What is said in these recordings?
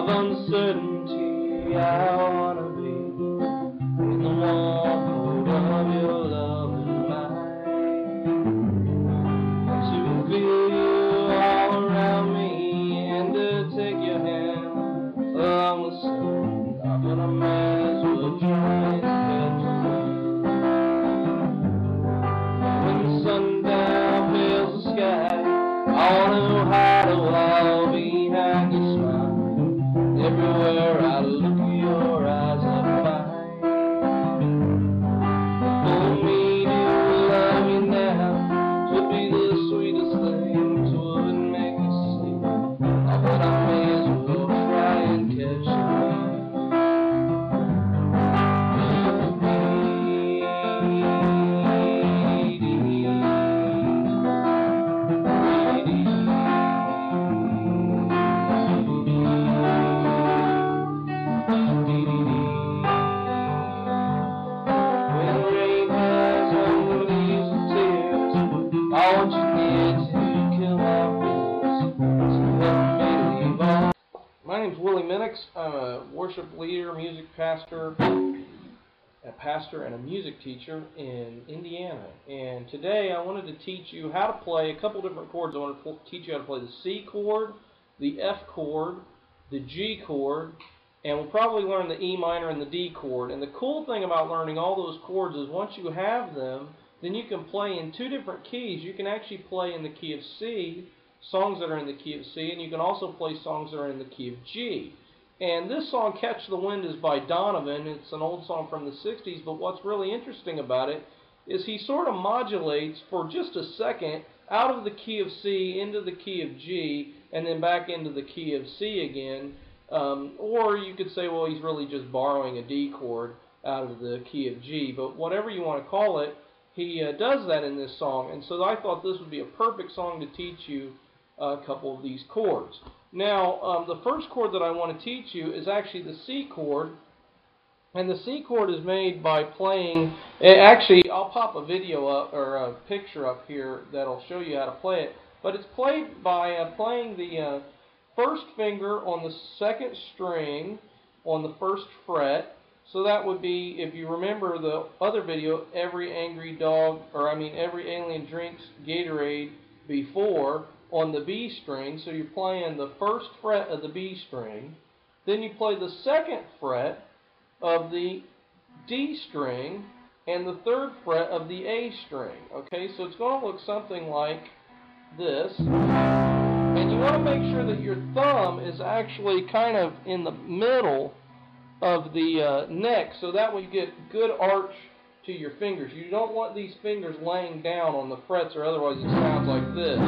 of uncertainty. I wanna be in the warm cold of your love and mine, to feel you all around me and to take your hand along the sun. But I might as well try and catch you. When the sundown fills the sky, I wanna know how to walk behind your smile. Everywhere I look, your eyes I find. For me to love you now would be the sweetest thing. It would make me sleep. Oh, but I may as well try and catch you. My name's Minnix. I'm a worship leader, music pastor, a pastor and a music teacher in Indiana. And today I wanted to teach you how to play a couple different chords. I want to teach you how to play the C chord, the F chord, the G chord, and we'll probably learn the E minor and the D chord. And the cool thing about learning all those chords is once you have them, then you can play in two different keys. You can actually play in the key of C, songs that are in the key of C, and you can also play songs that are in the key of G. And this song, Catch the Wind, is by Donovan. It's an old song from the 60s, but what's really interesting about it is he sort of modulates for just a second out of the key of C into the key of G, and then back into the key of C again. Or you could say, well, he's really just borrowing a D chord out of the key of G. But whatever you want to call it, he does that in this song. And so I thought this would be a perfect song to teach you a couple of these chords. Now, the first chord that I want to teach you is actually the C chord. And the C chord is made by playing, actually, I'll pop a video up, or a picture up here that'll show you how to play it. But it's played by playing the first finger on the second string on the first fret. So that would be, if you remember the other video, every angry dog, or I mean every alien drinks Gatorade before, on the B string. So you're playing the first fret of the B string. Then you play the second fret of the D string and the third fret of the A string. Okay, so it's going to look something like this. And you want to make sure that your thumb is actually kind of in the middle of the neck, so that way you get good arch to your fingers. You don't want these fingers laying down on the frets, or otherwise it sounds like this.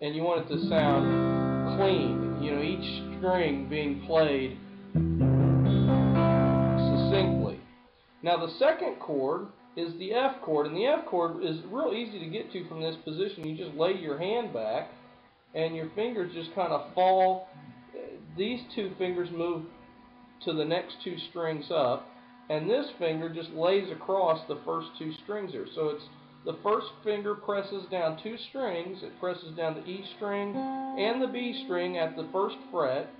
And you want it to sound clean, you know, each string being played succinctly. Now the second chord is the F chord, and the F chord is real easy to get to from this position. You just lay your hand back and your fingers just kind of fall. These two fingers move to the next two strings up, and this finger just lays across the first two strings here. So it's the first finger presses down two strings. It presses down the E string and the B string at the first fret.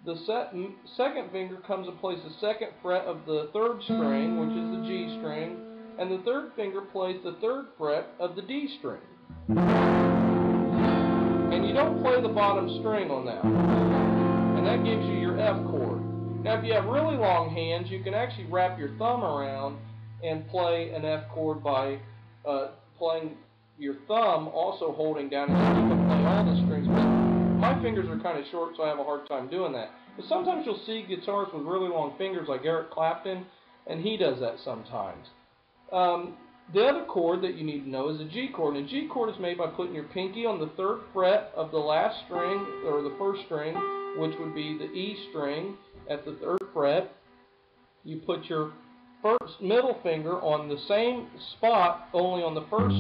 The second finger comes and plays the second fret of the third string, which is the G string, and the third finger plays the third fret of the D string. And you don't play the bottom string on that one. And that gives you your F chord. Now if you have really long hands, you can actually wrap your thumb around and play an F chord by playing your thumb also holding down, and you can play all the strings. But my fingers are kind of short, so I have a hard time doing that. But sometimes you'll see guitarists with really long fingers like Eric Clapton, and he does that sometimes. The other chord that you need to know is a G chord. And a G chord is made by putting your pinky on the third fret of the last string, or the first string, which would be the E string at the third fret. You put your first middle finger on the same spot, only on the first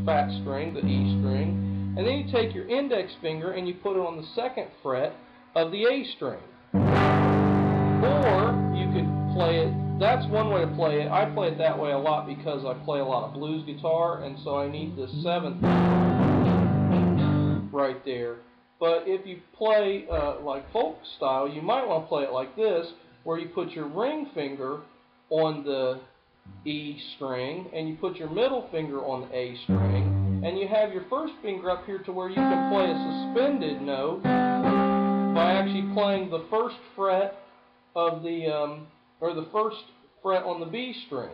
fat string, the E string, and then you take your index finger and you put it on the second fret of the A string. Or you could play it, that's one way to play it. I play it that way a lot because I play a lot of blues guitar, and so I need the seventh right there But if you play like folk style, you might want to play it like this, where you put your ring finger on the E string, and you put your middle finger on the A string, and you have your first finger up here to where you can play a suspended note by actually playing the first fret of the, or the first fret on the B string.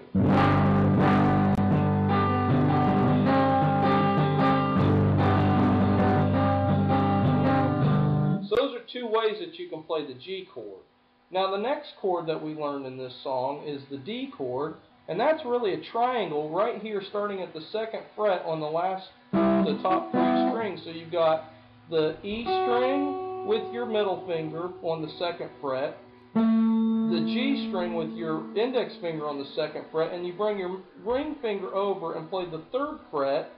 So those are two ways that you can play the G chord. Now the next chord that we learned in this song is the D chord, and that's really a triangle right here starting at the second fret on the top three strings. So you've got the E string with your middle finger on the second fret, the G string with your index finger on the second fret, and you bring your ring finger over and play the third fret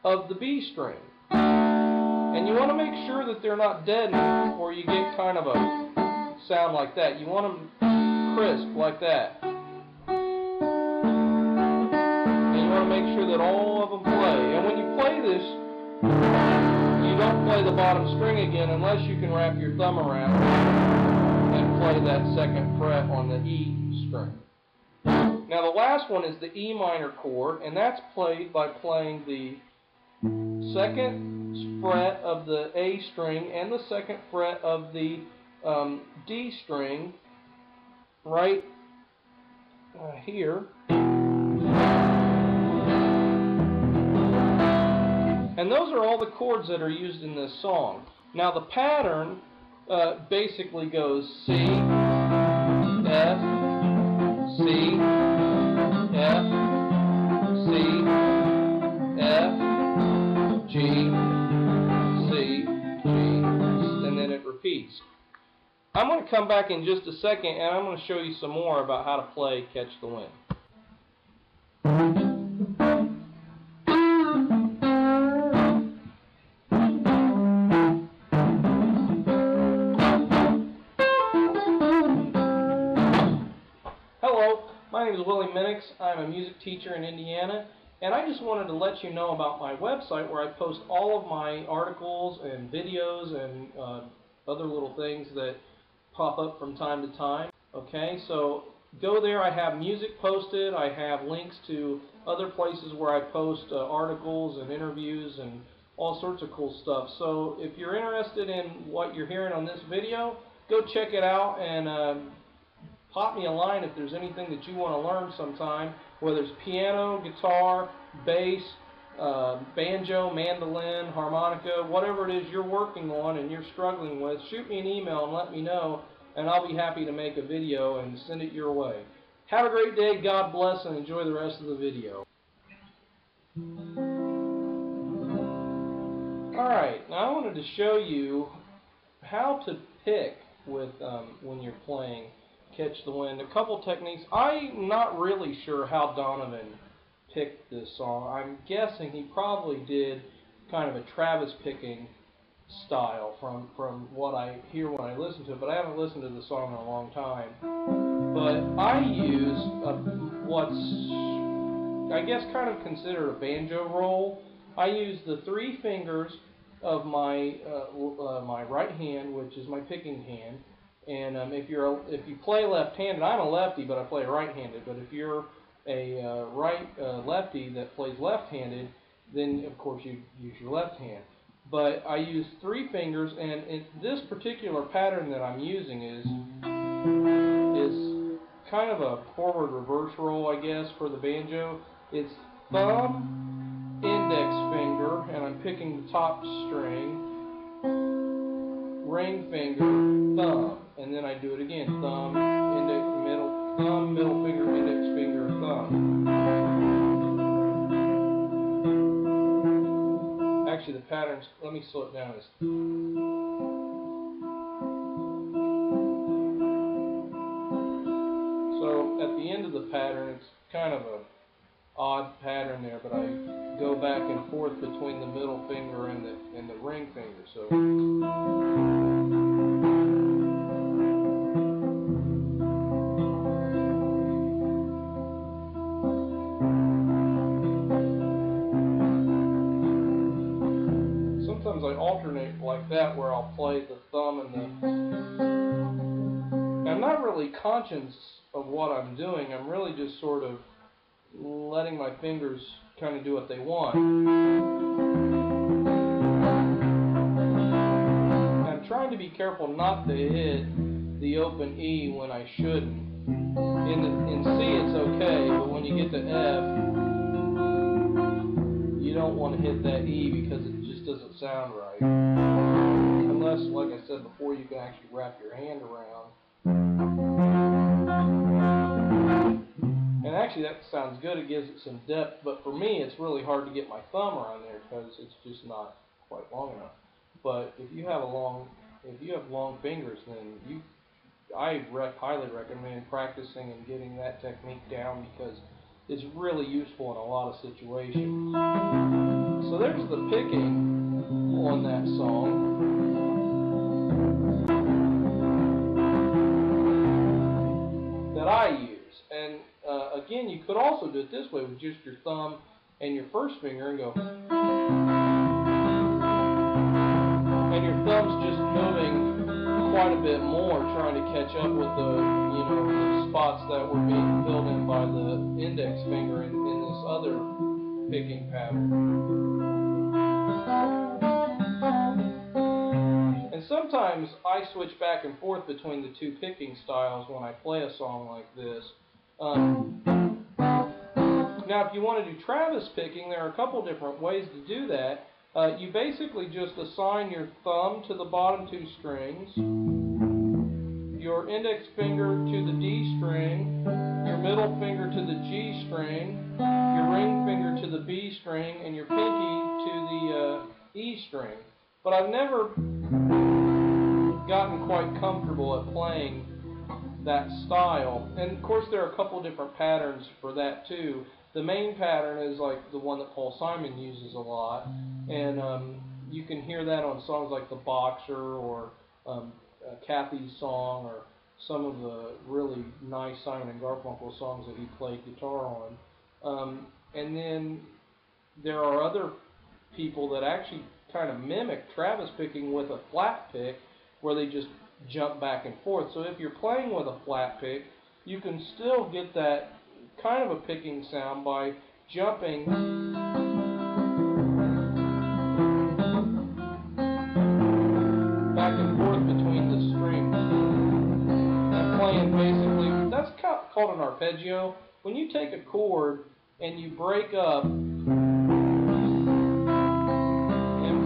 of the B string. And you want to make sure that they're not deadened, or you get kind of a sound like that. You want them crisp like that. And you want to make sure that all of them play. And when you play this, you don't play the bottom string again unless you can wrap your thumb around and play that second fret on the E string. Now the last one is the E minor chord, and that's played by playing the second fret of the A string and the second fret of the D string right here. And those are all the chords that are used in this song. Now the pattern basically goes C, F, C, F, C, F, G, C, G, and then it repeats. I'm going to come back in just a second and I'm going to show you some more about how to play Catch the Wind. Hello, my name is Minnix. I'm a music teacher in Indiana, and I just wanted to let you know about my website where I post all of my articles and videos and other little things that pop up from time to time. Okay, so go there. I have music posted. I have links to other places where I post articles and interviews and all sorts of cool stuff. So if you're interested in what you're hearing on this video, go check it out and pop me a line if there's anything that you want to learn sometime, whether it's piano, guitar, bass, banjo, mandolin, harmonica, whatever it is you're working on and you're struggling with. Shoot me an email and let me know, and I'll be happy to make a video and send it your way. Have a great day, God bless, and enjoy the rest of the video. Alright, now I wanted to show you how to pick with when you're playing Catch the Wind. A couple techniques. I'm not really sure how Donovan picked this song. I'm guessing he probably did kind of a Travis picking style from what I hear when I listen to it, but I haven't listened to the song in a long time. But I use what's, I guess, kind of considered a banjo roll. I use the three fingers of my my right hand, which is my picking hand. And if you play left-handed, I'm a lefty, but I play right-handed. But if you're a lefty that plays left-handed, then of course you use your left hand. But I use three fingers, and this particular pattern that I'm using is kind of a forward-reverse roll, I guess, for the banjo. It's thumb, index finger, and I'm picking the top string, ring finger, thumb, and then I do it again. Thumb, middle finger, index finger, thumb. Actually, the patterns, let me slow it down. So at the end of the pattern, it's kind of a odd pattern there, but I go back and forth between the middle finger and the ring finger. So sometimes I alternate like that that where I'll play the thumb and the... I'm not really conscious of what I'm doing. I'm really just sort of letting my fingers kind of do what they want. I'm trying to be careful not to hit the open E when I shouldn't. In C it's okay, but when you get to F, you don't want to hit that E because it just doesn't sound right. Unless, like I said before, you can actually wrap your hand around. And actually that sounds good, it gives it some depth, but for me it's really hard to get my thumb around there because it's just not quite long enough. But if you have long fingers, then I highly recommend practicing and getting that technique down because it's really useful in a lot of situations. So there's the picking on that song. That I use. And again, you could also do it this way with just your thumb and your first finger and go. And your thumb's just moving quite a bit more, trying to catch up with the spots that were being filled in by the index finger in this other picking pattern. And sometimes I switch back and forth between the two picking styles when I play a song like this. Now, if you want to do Travis picking, there are a couple different ways to do that. You basically just assign your thumb to the bottom two strings, your index finger to the D string, your middle finger to the G string, your ring finger to the B string, and your pinky to the E string. But I've never gotten quite comfortable at playing that style. And of course there are a couple different patterns for that too. The main pattern is like the one that Paul Simon uses a lot, and you can hear that on songs like The Boxer or Kathy's Song or some of the really nice Simon and Garfunkel songs that he played guitar on. And then there are other people that actually kind of mimic Travis picking with a flat pick where they just jump back and forth. So if you're playing with a flat pick, you can still get that kind of a picking sound by jumping back and forth between the strings and playing basically, that's called an arpeggio. When you take a chord and you break up and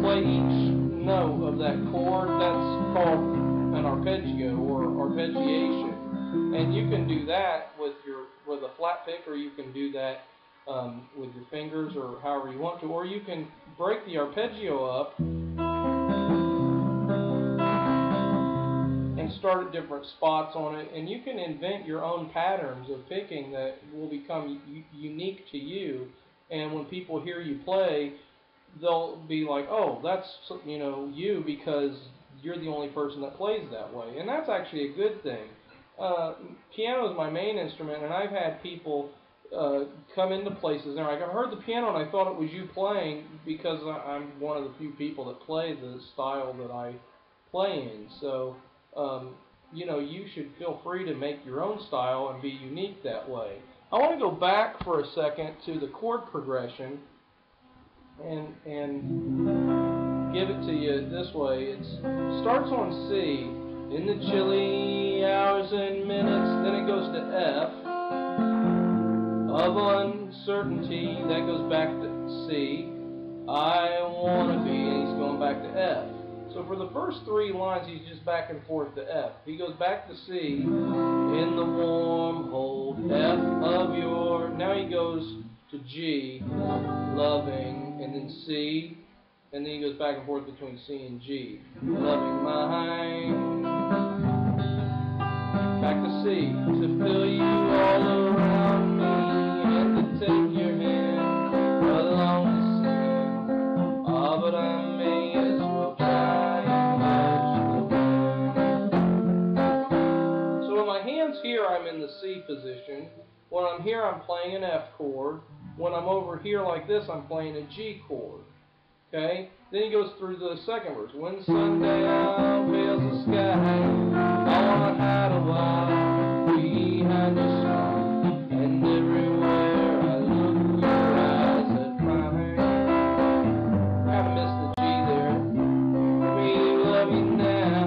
play each note of that chord, that's called an arpeggio or arpeggiation. And you can do that with a flat pick, or you can do that with your fingers, or however you want to, or you can break the arpeggio up and start at different spots on it, and you can invent your own patterns of picking that will become unique to you. And when people hear you play, they'll be like, oh, that's you, because you're the only person that plays that way. And that's actually a good thing. Piano is my main instrument, and I've had people come into places and they're like, I heard the piano and I thought it was you playing, because I'm one of the few people that play the style that I play in. So, you should feel free to make your own style and be unique that way. I want to go back for a second to the chord progression and give it to you this way. It starts on C. In the chilly hours and minutes, then it goes to F. Of uncertainty, that goes back to C. I wanna be, and he's going back to F. So for the first three lines, he's just back and forth to F. He goes back to C. In the warm hold, F of your. Now he goes to G, loving, and then C. And then he goes back and forth between C and G. Loving mine. Back to C. To feel you all around me and to take your hand along the sea. Ah, but I may as well try and catch the wind. So when my hand's here, I'm in the C position. When I'm here, I'm playing an F chord. When I'm over here like this, I'm playing a G chord. Okay? Then he goes through the second verse. When sundown veils the sky, I wanna hide a while behind your smile, and everywhere I look, your eyes are crying. Kinda missed the G there. For me to love you now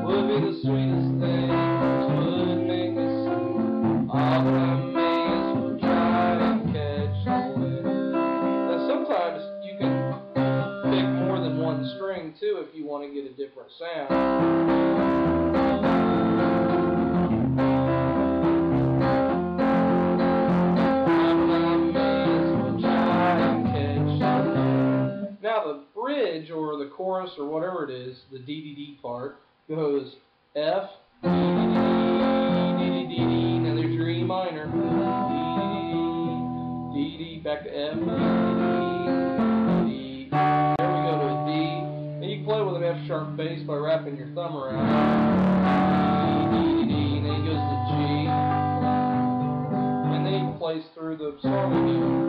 would be the sweetest thing, would make me sing. All that I miss will try and catch the wind. Now sometimes you can pick more than one string too if you want to get a different sound. Now the bridge or the chorus or whatever it is, the D part, goes F, D, D, D, D, D. Now there's your E minor. D, D, back to F, D, D, D. There we go to a D. And you can play with an F sharp bass by wrapping your thumb around it. D, D, D, and then he goes to G. And then he plays through the song again.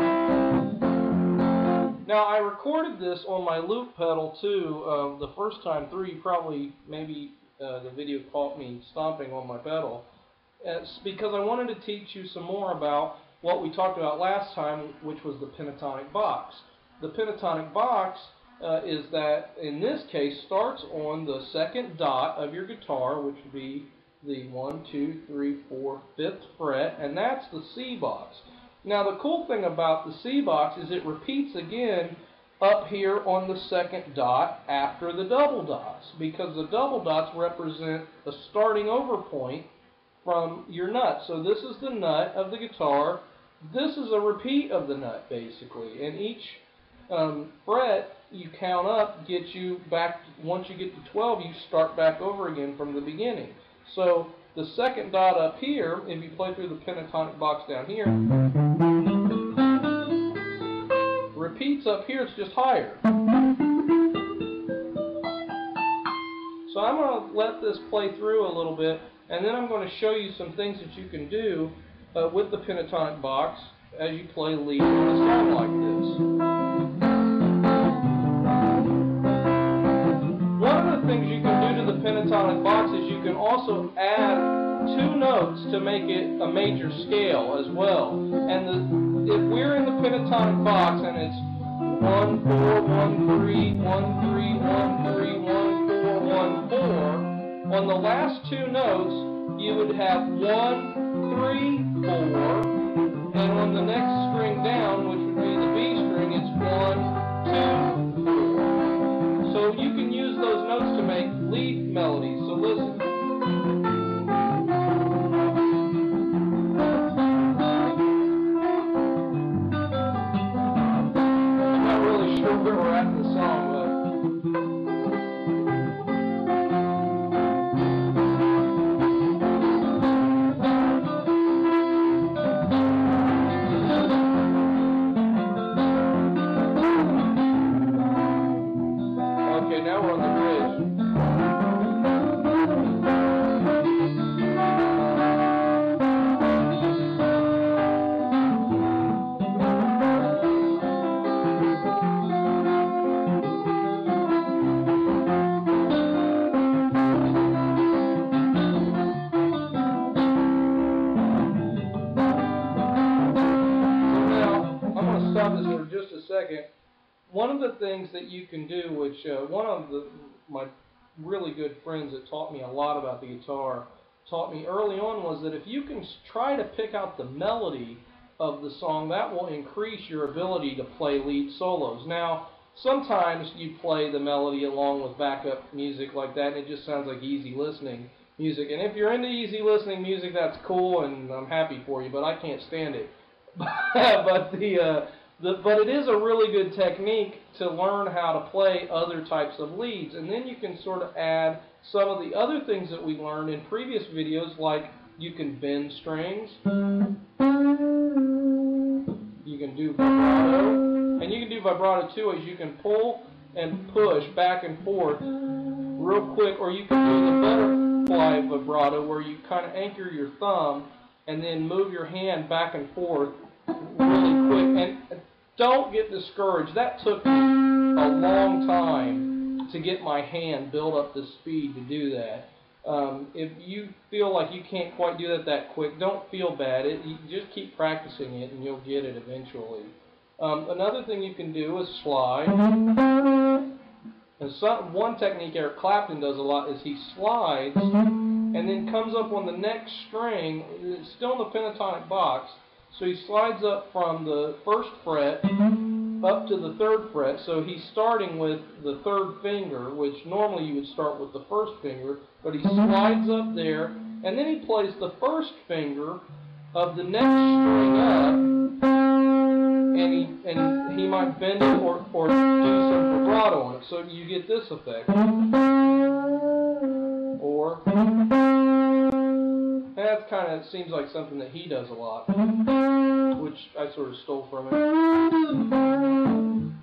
Now I recorded this on my loop pedal too. The first time through, you probably, maybe the video caught me stomping on my pedal. It's because I wanted to teach you some more about what we talked about last time, which was the pentatonic box. The pentatonic box is that, in this case, starts on the second dot of your guitar, which would be the 1, 2, 3, 4, 5th fret, and that's the C box. Now the cool thing about the C box is it repeats again up here on the second dot after the double dots, because the double dots represent the starting over point from your nut. So this is the nut of the guitar. This is a repeat of the nut, basically. And each fret you count up gets you back. Once you get to 12, you start back over again from the beginning. So the second dot up here, if you play through the pentatonic box down here, repeats up here, it's just higher. So I'm going to let this play through a little bit, and then I'm going to show you some things that you can do with the pentatonic box as you play lead on a song like this. One of the things you can do to the pentatonic box is you can also add 2 notes to make it a major scale as well. And if we're in the pentatonic box and it's 1, 4, 1, 3, 1, 3, 1, 3, 1, 4, 1, 4, on the last 2 notes you would have 1, 3, 4, and on the next string down, which would be the B string, it's 1, 2, 4. So you can use those notes to make lead melodies. So listen. I'm not really sure where we're at in the song, but now we're on the bridge. So now, I'm going to stop this for just a second. One of the things that you can do, which one of my really good friends that taught me a lot about the guitar taught me early on, was that if you can try to pick out the melody of the song, that will increase your ability to play lead solos. Now, sometimes you play the melody along with backup music like that, and it just sounds like easy listening music. And if you're into easy listening music, that's cool, and I'm happy for you, but I can't stand it. But it is a really good technique to learn how to play other types of leads. And then you can sort of add some of the other things that we learned in previous videos, like you can bend strings, you can do vibrato, and you can do vibrato too, as you can pull and push back and forth real quick, or you can do the butterfly vibrato, where you kind of anchor your thumb and then move your hand back and forth really quick. And don't get discouraged. That took me a long time to get my hand built up to speed to do that. If you feel like you can't quite do that quick, don't feel bad. You just keep practicing it and you'll get it eventually. Another thing you can do is slide. And one technique Eric Clapton does a lot is he slides and then comes up on the next string. It's still in the pentatonic box, so he slides up from the 1st fret up to the 3rd fret. So he's starting with the 3rd finger, which normally you would start with the 1st finger, but he slides up there, and then he plays the 1st finger of the next string up, and he might bend it or do some vibrato on it, so you get this effect. Or, that kind of seems like something that he does a lot, which I sort of stole from him.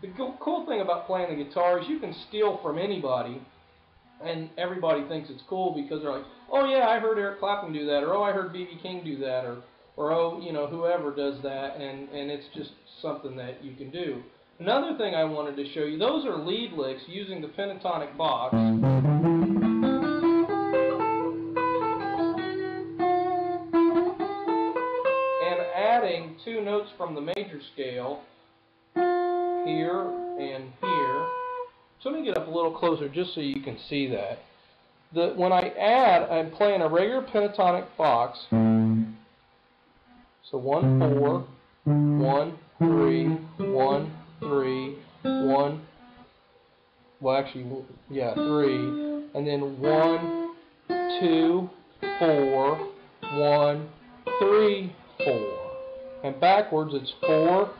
The cool thing about playing the guitar is you can steal from anybody, and everybody thinks it's cool because they're like, oh yeah, I heard Eric Clapton do that, or oh, I heard B.B. King do that, or oh, you know, whoever does that, and it's just something that you can do. Another thing I wanted to show you, those are lead licks using the pentatonic box. And adding 2 notes from the major scale, here and here. So let me get up a little closer just so you can see that. When I add, I'm playing a regular pentatonic box. So 1, 4, 1, 3, 1, 3, 1. Well, actually, yeah, 3, and then 1, 2, 4, 1, 3, 4. And backwards, it's 4,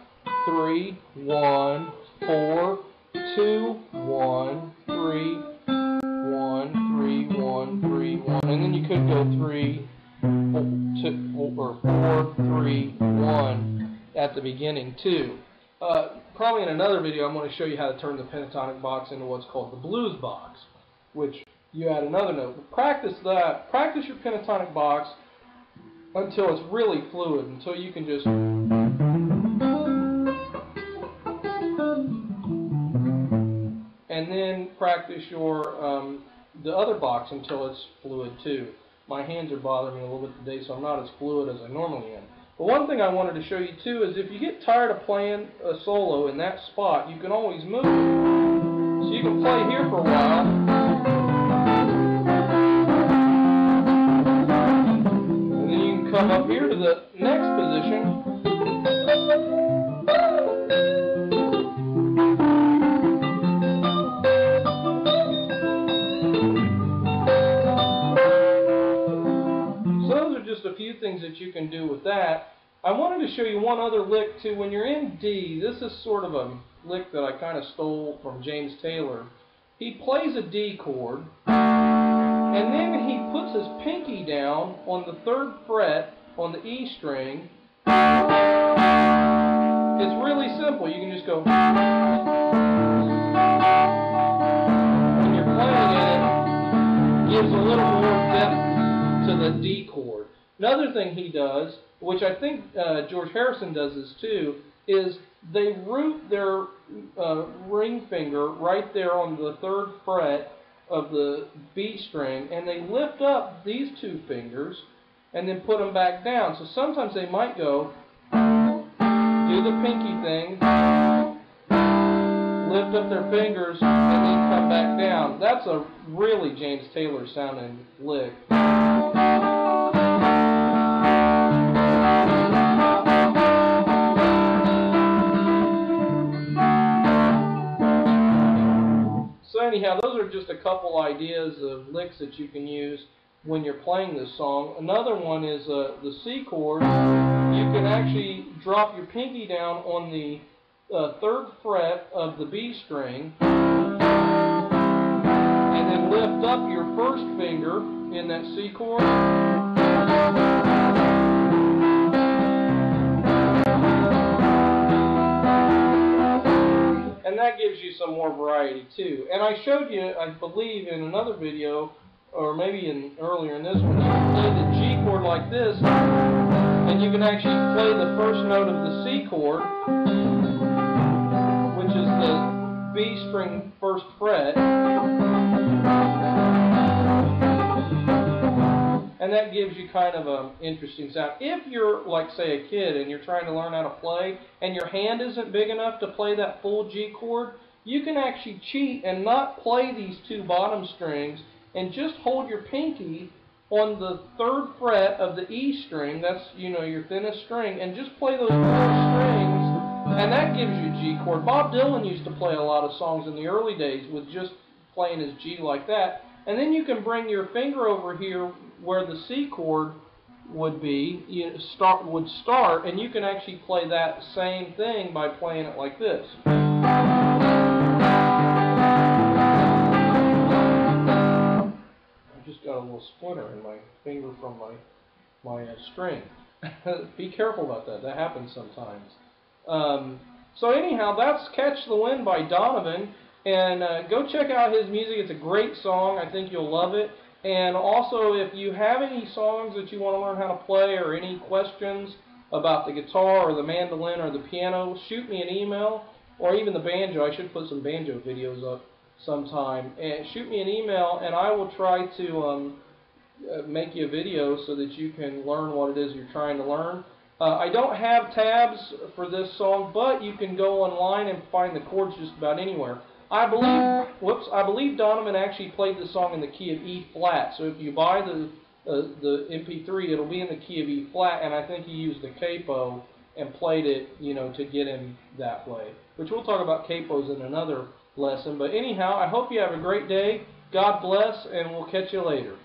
3, 1, 4, 2, 1, 3, 1, 3, 1, 3, 1. And then you could go 3, 4, 3, 1 at the beginning too. Probably in another video I'm going to show you how to turn the pentatonic box into what's called the blues box, which you add another note. Practice that. Practice your pentatonic box until it's really fluid, until you can just... And then practice your the other box until it's fluid too. My hands are bothering me a little bit today, so I'm not as fluid as I normally am. But one thing I wanted to show you too is if you get tired of playing a solo in that spot, you can always move. So you can play here for a while. And then you can come up here to the next position. A few things that you can do with that. I wanted to show you one other lick too. When you're in D, this is sort of a lick that I kind of stole from James Taylor. He plays a D chord, and then he puts his pinky down on the 3rd fret on the E string. It's really simple. You can just go, when you're playing it, it gives a little more depth to the D chord. Another thing he does, which I think George Harrison does this too, is they root their ring finger right there on the 3rd fret of the B string, and they lift up these 2 fingers and then put them back down. So sometimes they might go, do the pinky thing, lift up their fingers, and then come back down. That's a really James Taylor sounding lick. So anyhow, those are just a couple ideas of licks that you can use when you're playing this song. Another one is the C chord. You can actually drop your pinky down on the 3rd fret of the B string and then lift up your 1st finger in that C chord. And that gives you some more variety too. And I showed you, I believe, in another video, or maybe earlier in this one, you can play the G chord like this, and you can actually play the 1st note of the C chord, which is the B string 1st fret, and that gives you kind of an interesting sound. If you're, like, say, a kid and you're trying to learn how to play and your hand isn't big enough to play that full G chord, you can actually cheat and not play these 2 bottom strings and just hold your pinky on the 3rd fret of the E string, that's, you know, your thinnest string, and just play those 4 strings, and that gives you a G chord. Bob Dylan used to play a lot of songs in the early days with just playing his G like that, and then you can bring your finger over here where the C chord would be, would start, and you can actually play that same thing by playing it like this. Just got a little splinter in my finger from my string. Be careful about that. That happens sometimes. So anyhow, that's Catch the Wind by Donovan. And go check out his music. It's a great song. I think you'll love it. And also, if you have any songs that you want to learn how to play or any questions about the guitar or the mandolin or the piano, shoot me an email, or even the banjo. I should put some banjo videos up sometime, and shoot me an email, and I will try to make you a video so that you can learn what it is you're trying to learn. I don't have tabs for this song, but you can go online and find the chords just about anywhere. I believe Donovan actually played this song in the key of E flat. So if you buy the MP3, it'll be in the key of E flat, and I think he used the capo and played it, you know, to get him that way. Which we'll talk about capos in another lesson. But anyhow, I hope you have a great day. God bless, and we'll catch you later.